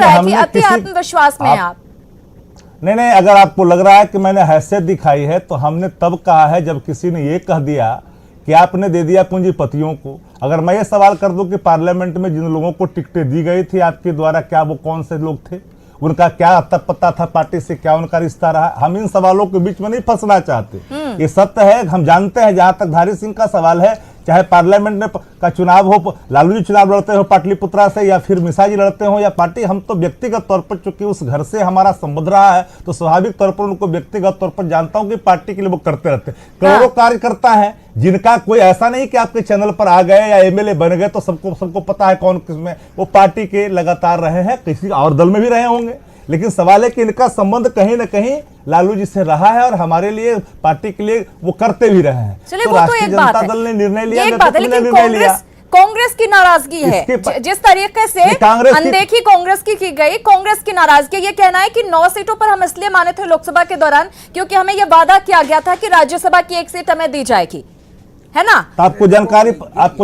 रहा है कि अति आत्मविश्वास में आप। नहीं, अगर आपको लग रहा है कि मैंने हैसियत दिखाई है तो हमने तब कहा है जब किसी ने ये कह दिया कि आपने दे दिया पूंजीपतियों को। अगर मैं ये सवाल कर दूं कि पार्लियामेंट में जिन लोगों को टिकटें दी गई थी आपके द्वारा, क्या वो कौन से लोग थे, उनका क्या अता पता था पार्टी से, क्या उनका रिश्ता रहा? हम इन सवालों के बीच में नहीं फंसना चाहते। ये सत्य है, हम जानते हैं। जहां तक धारी सिंह का सवाल है, चाहे पार्लियामेंट में का चुनाव हो, लालू जी चुनाव लड़ते हो पाटलिपुत्रा से, या फिर मिसा जी लड़ते हो या पार्टी, हम तो व्यक्तिगत तौर पर, चूंकि उस घर से हमारा संबंध रहा है, तो स्वाभाविक तौर पर उनको व्यक्तिगत तौर पर जानता हूं कि पार्टी के लिए वो करते रहते हैं। करोड़ों कार्यकर्ता हैं जिनका कोई ऐसा नहीं कि आपके चैनल पर आ गए या एमएलए बन गए तो सबको पता है कौन किसमें। वो पार्टी के लगातार रहे हैं, किसी और दल में भी रहे होंगे, लेकिन सवाल है कि इनका संबंध कहीं न कहीं लालू जी से रहा है और हमारे लिए, पार्टी के लिए वो करते भी रहे हैं। चलिए, वो तो एक बात है, दल ने निर्णय लिया, लेकिन कांग्रेस की नाराजगी है जिस तरीके से अनदेखी कांग्रेस की गई, कांग्रेस की नाराजगी। ये कहना है कि 9 सीटों पर हम इसलिए माने थे लोकसभा के दौरान क्योंकि हमें यह वादा किया गया था कि राज्यसभा की 1 सीट हमें दी जाएगी, है ना? तो आपको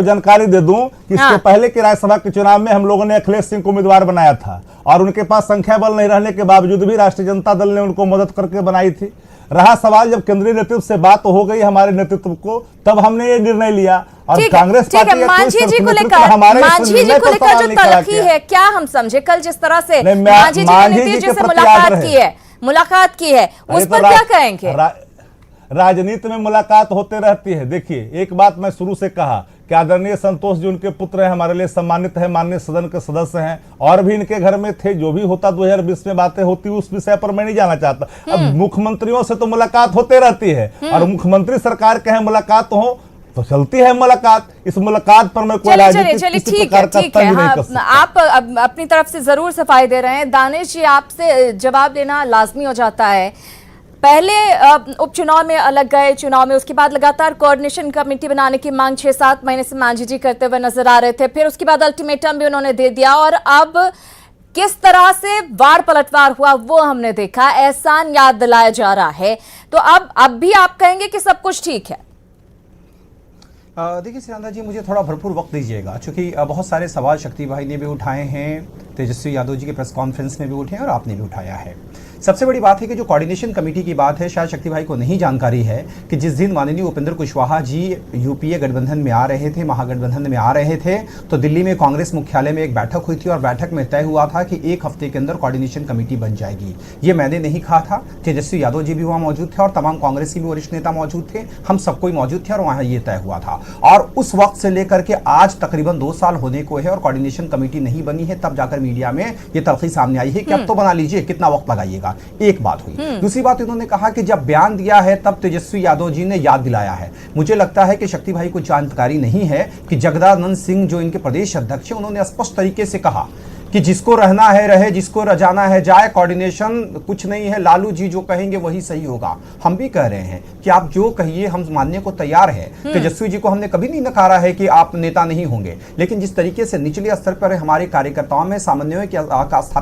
जानकारी दे दूं कि इसके पहले के राज्यसभा के चुनाव में हम लोगों ने अखिलेश सिंह को उम्मीदवार बनाया था और उनके पास संख्या बल नहीं रहने के बावजूद भी राष्ट्रीय जनता दल ने उनको मदद करके बनाई थी। रहा सवाल जब केंद्रीय नेतृत्व से बात हो गई हमारे नेतृत्व को, तब हमने ये निर्णय लिया। और कांग्रेस पार्टी मांझी जी को लेकर जो तलखी है, क्या हम समझे कल जिस तरह से मांझी जी ने नीतीश जी से मुलाकात की है उस पर क्या कहेंगे? राजनीति में मुलाकात होते रहती है। देखिए, एक बात मैं शुरू से कहा कि आदरणीय संतोष जी उनके पुत्र हैं, हमारे लिए सम्मानित है, माननीय सदन के सदस्य हैं, और भी इनके घर में थे। जो भी होता 2020 में बातें होती, उस विषय पर मैं नहीं जाना चाहता। अब मुख्यमंत्रियों से तो मुलाकात होते रहती है और मुख्यमंत्री सरकार के हैं मुलाकात हो तो चलती है मुलाकात। इस मुलाकात पर मैं कोई राजनीतिक प्रकार का तंज नहीं कर सकता। आप अपनी तरफ से जरूर सफाई दे रहे हैं। दानिश जी, आपसे जवाब देना लाजमी हो जाता है। पहले उपचुनाव में अलग गए, चुनाव में उसके बाद लगातार कोऑर्डिनेशन कमेटी बनाने की मांग 6-7 महीने से मांझी जी करते हुए नजर आ रहे थे। फिर उसके बाद अल्टीमेटम भी उन्होंने दे दिया और अब किस तरह से वार पलटवार हुआ वो हमने देखा। एहसान याद दिलाया जा रहा है, तो अब भी आप कहेंगे कि सब कुछ ठीक है? देखिए सिरंदा जी, मुझे थोड़ा भरपूर वक्त दीजिएगा, क्योंकि बहुत सारे सवाल शक्ति भाई ने भी उठाए हैं, तेजस्वी यादव जी के प्रेस कॉन्फ्रेंस में भी उठे हैं और आपने भी उठाया है। सबसे बड़ी बात है कि जो कोऑर्डिनेशन कमेटी की बात है, शायद शक्ति भाई को नहीं जानकारी है कि जिस दिन माननीय उपेंद्र कुशवाहा जी यूपीए गठबंधन में आ रहे थे, महागठबंधन में आ रहे थे, तो दिल्ली में कांग्रेस मुख्यालय में एक बैठक हुई थी और बैठक में तय हुआ था कि 1 हफ्ते के अंदर कोऑर्डिनेशन कमेटी बन जाएगी। ये मैंने नहीं कहा था, तेजस्वी यादव जी भी वहाँ मौजूद थे और तमाम कांग्रेस के भी वरिष्ठ नेता मौजूद थे, हम सब कोई मौजूद थे और वहाँ ये तय हुआ था। और उस वक्त से लेकर के आज तकरीबन 2 साल होने को है और कोऑर्डिनेशन कमेटी नहीं बनी है, तब जाकर मीडिया में ये तलखी सामने आई है कि अब तो बना लीजिए, कितना वक्त लगाइएगा। एक बात हुई। दूसरी बात, इन्होंने कहा कि जब बयान दिया है तब तेजस्वी यादव जी ने याद दिलाया है। मुझे लगता है कि शक्ति भाई को जानकारी नहीं है कि जगदानंद सिंह जो इनके प्रदेश अध्यक्ष हैं, उन्होंने स्पष्ट तरीके से कहा कि जिसको रहना है रहे, जिसको जाना है जाए, कोऑर्डिनेशन कुछ नहीं है, लालू जी जो कहेंगे वही सही होगा। हम भी कह रहे हैं कि आप जो कहिए हम मानने को तैयार है। तेजस्वी जी को हमने कभी नहीं नकारा है कि आप नेता नहीं होंगे, लेकिन जिस तरीके से निचले स्तर पर हमारे कार्यकर्ताओं में सामान्य स्थापित